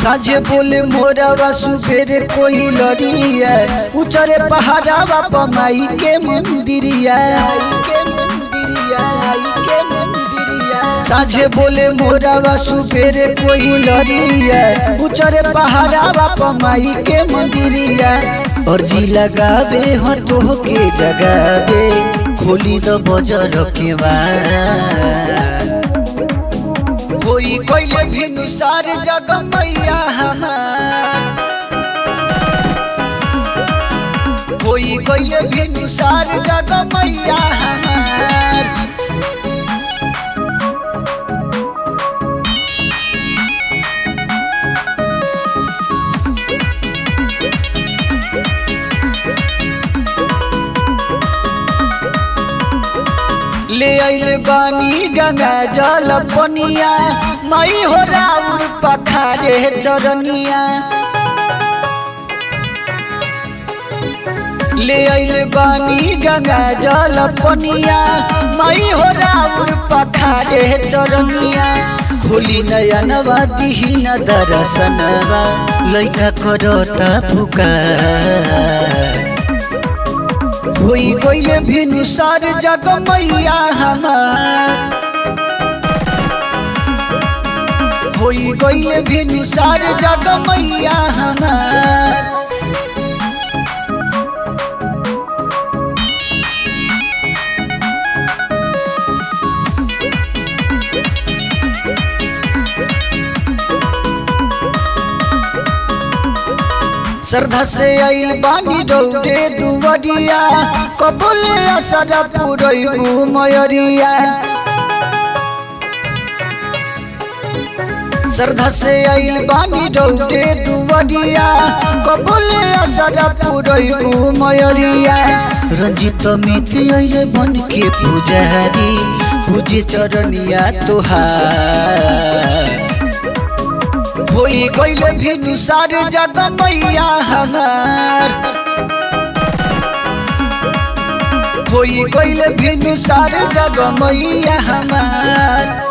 साझे बोले मोरवा सुबेरे कोई लरिया उचरे पहाड़ावा पमाई के मंदिरिया साझे बोले मोरवा सुबेरे कोई लरिया उचरे पहाड़ावा पमाई के मंदिरिया और जी लगावे हतो के जगावे खोली द बजर के होई कोइले भिनुसार जग मैया हमार होई कोइले भिनुसार जग मैया हमार ले आइल बानी गंगा जल पनिया माई हो राउर पखारे चरनिया ले आइल बानी गंगा जल पनिया माई हो राउर पखारे चरनिया खोली नयनवा दिहिन दर्शनवा लइका करता पुकार होई कोइले भिनुसार जग मैया हमार होई कोइले भिनुसार जग मैया हमार श्रद्धा से आइल बानी दौड़े दुवरिया कबूले असर पुरैबू मयरिया श्रद्धा से आइल बानी दौड़े दुवरिया कबूले असर पुरैबू मयरिया रंजित मित आइले बन के पुजारी पूजे चरनिया तोहार होई कोइले भिनुसार जग मैया हमार होई कोइले भिनुसार जग मैया हमार।